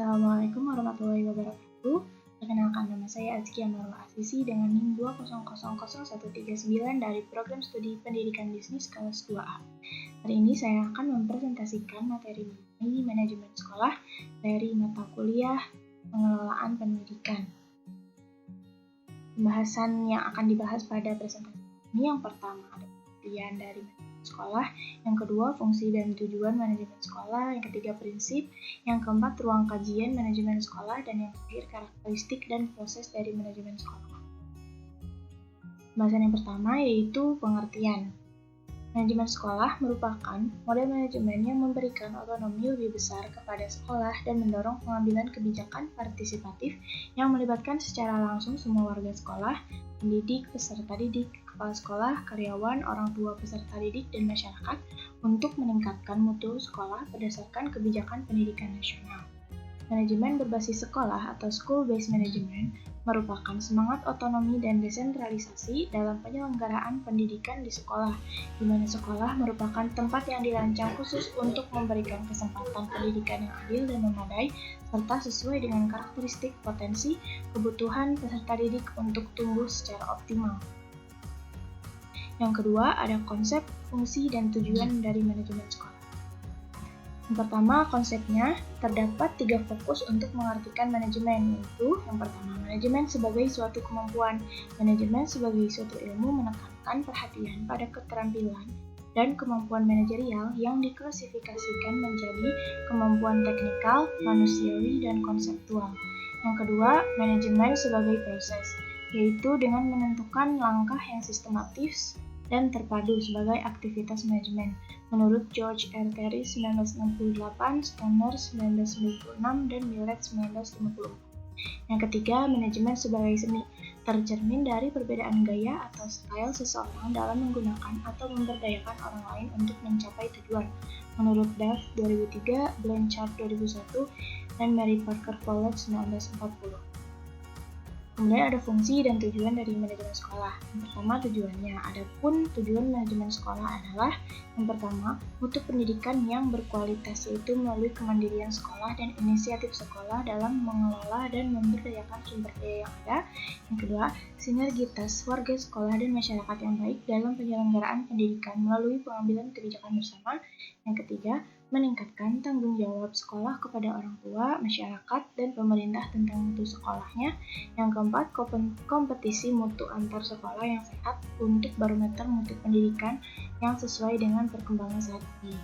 Assalamualaikum warahmatullahi wabarakatuh. Perkenalkan, nama saya Azkia Marwa Asisi dengan NIM 2000139 dari Program Studi Pendidikan Bisnis kelas 2A. Hari ini saya akan mempresentasikan materi mengenai manajemen sekolah dari mata kuliah pengelolaan pendidikan. Pembahasan yang akan dibahas pada presentasi ini yang pertama ada pengertian dari manajemen sekolah, yang kedua fungsi dan tujuan manajemen sekolah, yang ketiga prinsip, yang keempat ruang kajian manajemen sekolah, dan yang terakhir karakteristik dan proses dari manajemen sekolah. Pembahasan yang pertama yaitu pengertian. Manajemen sekolah merupakan model manajemen yang memberikan otonomi lebih besar kepada sekolah dan mendorong pengambilan kebijakan partisipatif yang melibatkan secara langsung semua warga sekolah, pendidik, peserta didik, kepala sekolah, karyawan, orang tua peserta didik, dan masyarakat untuk meningkatkan mutu sekolah berdasarkan kebijakan pendidikan nasional. Manajemen berbasis sekolah atau school-based management merupakan semangat otonomi dan desentralisasi dalam penyelenggaraan pendidikan di sekolah, di mana sekolah merupakan tempat yang dirancang khusus untuk memberikan kesempatan pendidikan yang adil dan memadai, serta sesuai dengan karakteristik, potensi, kebutuhan peserta didik untuk tumbuh secara optimal. Yang kedua, ada konsep, fungsi, dan tujuan dari manajemen sekolah. Yang pertama, konsepnya terdapat 3 fokus untuk mengartikan manajemen, yaitu yang pertama, manajemen sebagai suatu kemampuan. Manajemen sebagai suatu ilmu menekankan perhatian pada keterampilan dan kemampuan manajerial yang diklasifikasikan menjadi kemampuan teknikal, manusiawi, dan konseptual. Yang kedua, manajemen sebagai proses, yaitu dengan menentukan langkah yang sistematis dan terpadu sebagai aktivitas manajemen. Menurut George R. Terry 1968, Stoner 1996, dan Millet 1954. Yang ketiga, manajemen sebagai seni, tercermin dari perbedaan gaya atau style seseorang dalam menggunakan atau memberdayakan orang lain untuk mencapai tujuan. Menurut Duff 2003, Blanchard 2001, dan Mary Parker Follett 1940. Kemudian ada fungsi dan tujuan dari manajemen sekolah. Yang pertama, tujuannya. Adapun tujuan manajemen sekolah adalah yang pertama, mutu pendidikan yang berkualitas, yaitu melalui kemandirian sekolah dan inisiatif sekolah dalam mengelola dan memberdayakan sumber daya yang ada. Yang kedua, sinergitas warga sekolah dan masyarakat yang baik dalam penyelenggaraan pendidikan melalui pengambilan kebijakan bersama. Yang ketiga, meningkatkan tanggung jawab sekolah kepada orang tua, masyarakat, dan pemerintah tentang mutu sekolahnya. Yang keempat, kompetisi mutu antar sekolah yang sehat untuk barometer mutu pendidikan yang sesuai dengan perkembangan saat ini.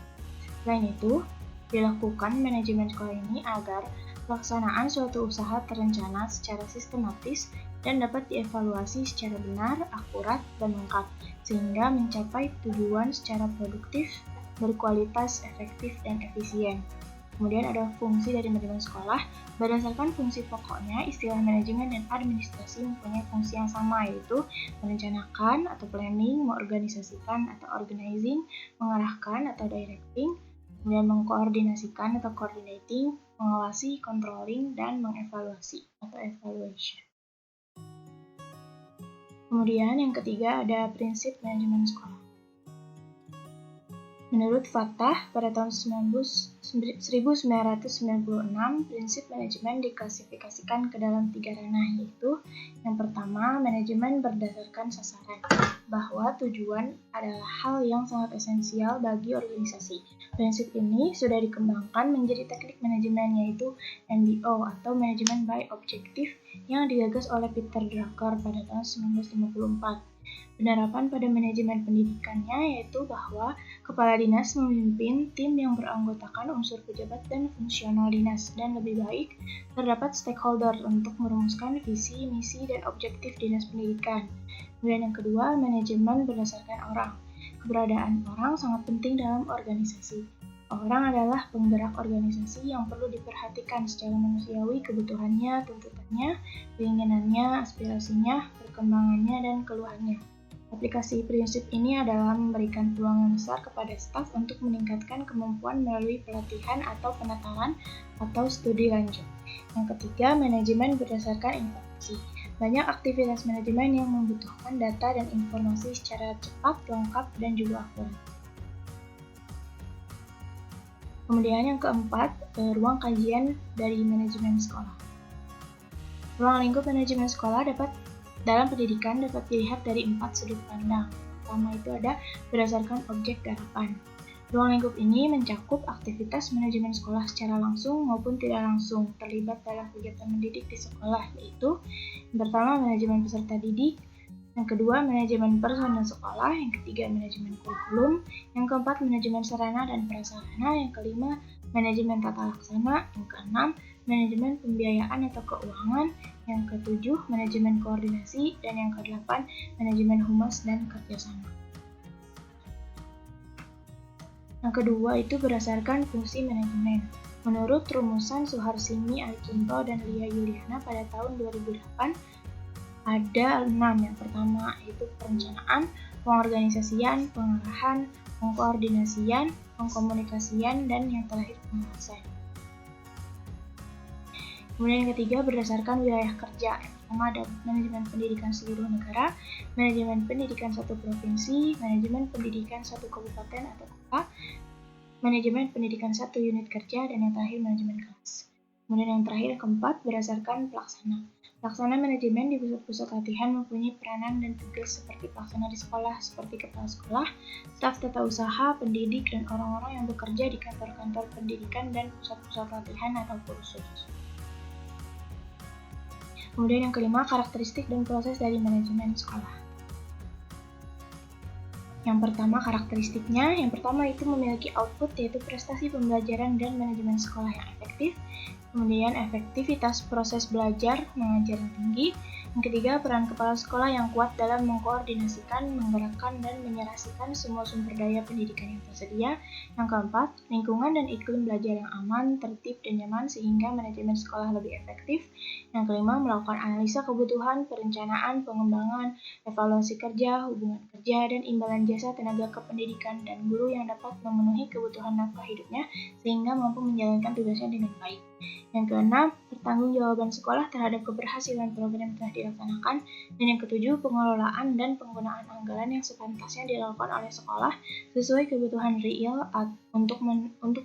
Selain itu, dilakukan manajemen sekolah ini agar pelaksanaan suatu usaha terencana secara sistematis dan dapat dievaluasi secara benar, akurat, dan lengkap, sehingga mencapai tujuan secara produktif, berkualitas, efektif, dan efisien. Kemudian ada fungsi dari manajemen sekolah. Berdasarkan fungsi pokoknya, istilah manajemen dan administrasi mempunyai fungsi yang sama, yaitu merencanakan atau planning, mengorganisasikan atau organizing, mengarahkan atau directing, kemudian mengkoordinasikan atau coordinating, mengawasi, controlling, dan mengevaluasi atau evaluation. Kemudian yang ketiga ada prinsip manajemen sekolah. Menurut Fatah, pada tahun 1996, prinsip manajemen diklasifikasikan ke dalam 3 ranah, yaitu yang pertama, manajemen berdasarkan sasaran, bahwa tujuan adalah hal yang sangat esensial bagi organisasi. Prinsip ini sudah dikembangkan menjadi teknik manajemen, yaitu MBO atau Management by Objective, yang digagas oleh Peter Drucker pada tahun 1954. Penerapan pada manajemen pendidikannya yaitu bahwa kepala dinas memimpin tim yang beranggotakan unsur pejabat dan fungsional dinas, dan lebih baik terdapat stakeholder untuk merumuskan visi, misi, dan objektif dinas pendidikan. Kemudian yang kedua, manajemen berdasarkan orang. Keberadaan orang sangat penting dalam organisasi. Orang adalah penggerak organisasi yang perlu diperhatikan secara manusiawi kebutuhannya, tuntutannya, keinginannya, aspirasinya, perkembangannya, dan keluhannya. Aplikasi prinsip ini adalah memberikan peluang yang besar kepada staf untuk meningkatkan kemampuan melalui pelatihan atau penataran atau studi lanjut. Yang ketiga, manajemen berdasarkan informasi. Banyak aktivitas manajemen yang membutuhkan data dan informasi secara cepat, lengkap, dan juga akurat. Kemudian yang keempat, ruang kajian dari manajemen sekolah. Ruang lingkup manajemen sekolah dalam pendidikan dapat dilihat dari 4 sudut pandang. Pertama itu ada berdasarkan objek garapan. Ruang lingkup ini mencakup aktivitas manajemen sekolah secara langsung maupun tidak langsung terlibat dalam kegiatan mendidik di sekolah, yaitu yang pertama manajemen peserta didik, yang kedua manajemen personel sekolah, yang ketiga manajemen kurikulum, yang keempat manajemen sarana dan prasarana, yang kelima manajemen tata laksana, yang keenam manajemen pembiayaan atau keuangan, yang ketujuh manajemen koordinasi, dan yang kedelapan manajemen humas dan kerjasama. Yang kedua itu berdasarkan fungsi manajemen. Menurut rumusan Suharsini Akinto dan Lia Yuliana pada tahun 2008, ada 6. Yang pertama yaitu perencanaan, pengorganisasian, pengarahan, pengkoordinasian, pengkomunikasian, dan yang terakhir pengawasan. Kemudian yang ketiga berdasarkan wilayah kerja. Yang pertama ada manajemen pendidikan seluruh negara, manajemen pendidikan satu provinsi, manajemen pendidikan satu kabupaten atau kota, manajemen pendidikan satu unit kerja, dan yang terakhir manajemen kelas. Kemudian yang terakhir keempat berdasarkan pelaksana. Pelaksana manajemen di pusat-pusat latihan mempunyai peranan dan tugas seperti pelaksana di sekolah, seperti kepala sekolah, staf tata usaha, pendidik, dan orang-orang yang bekerja di kantor-kantor pendidikan dan pusat-pusat latihan atau kursus. Kemudian yang kelima, karakteristik dan proses dari manajemen sekolah. Yang pertama karakteristiknya, yang pertama itu memiliki output yaitu prestasi pembelajaran dan manajemen sekolah yang efektif. Kemudian efektivitas proses belajar mengajar yang tinggi. Yang ketiga, peran kepala sekolah yang kuat dalam mengkoordinasikan, menggerakkan, dan menyerasikan semua sumber daya pendidikan yang tersedia. Yang keempat, lingkungan dan iklim belajar yang aman, tertib, dan nyaman sehingga manajemen sekolah lebih efektif. Yang kelima, melakukan analisa kebutuhan, perencanaan, pengembangan, evaluasi kerja, hubungan kerja, dan imbalan jasa tenaga kependidikan dan guru yang dapat memenuhi kebutuhan nafkah hidupnya sehingga mampu menjalankan tugasnya dengan baik. Yang keenam, pertanggungjawaban sekolah terhadap keberhasilan program yang telah dilaksanakan. Dan yang ketujuh, pengelolaan dan penggunaan anggaran yang sepantasnya dilakukan oleh sekolah sesuai kebutuhan real untuk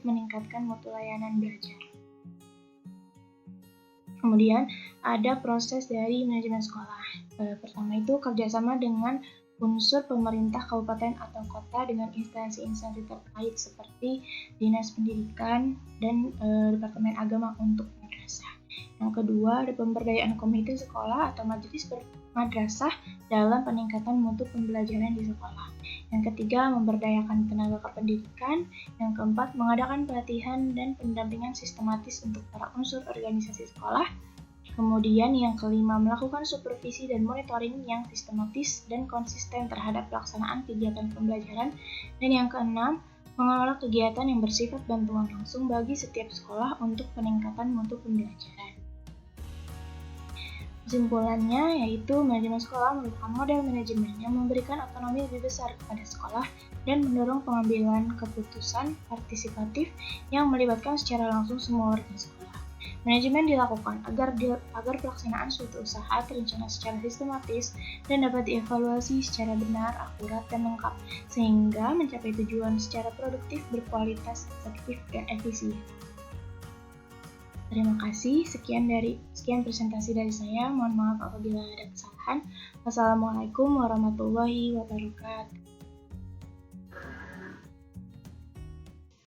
meningkatkan mutu layanan belajar. Kemudian ada proses dari manajemen sekolah. Pertama itu kerjasama dengan unsur pemerintah kabupaten atau kota dengan instansi-instansi terkait seperti Dinas Pendidikan dan Departemen Agama untuk madrasah. Yang kedua, ada pemberdayaan komite sekolah atau majelis madrasah dalam peningkatan mutu pembelajaran di sekolah. Yang ketiga, memberdayakan tenaga kependidikan. Yang keempat, mengadakan pelatihan dan pendampingan sistematis untuk para unsur organisasi sekolah. Kemudian yang kelima, melakukan supervisi dan monitoring yang sistematis dan konsisten terhadap pelaksanaan kegiatan pembelajaran. Dan yang keenam, mengelola kegiatan yang bersifat bantuan langsung bagi setiap sekolah untuk peningkatan mutu pembelajaran. Kesimpulannya yaitu manajemen sekolah merupakan model manajemen yang memberikan otonomi lebih besar kepada sekolah dan mendorong pengambilan keputusan partisipatif yang melibatkan secara langsung semua warga sekolah. Manajemen dilakukan agar pelaksanaan suatu usaha terencana secara sistematis dan dapat dievaluasi secara benar, akurat, dan lengkap, sehingga mencapai tujuan secara produktif, berkualitas, efektif, dan efisien. Terima kasih, sekian presentasi dari saya. Mohon maaf apabila ada kesalahan. Wassalamualaikum warahmatullahi wabarakatuh.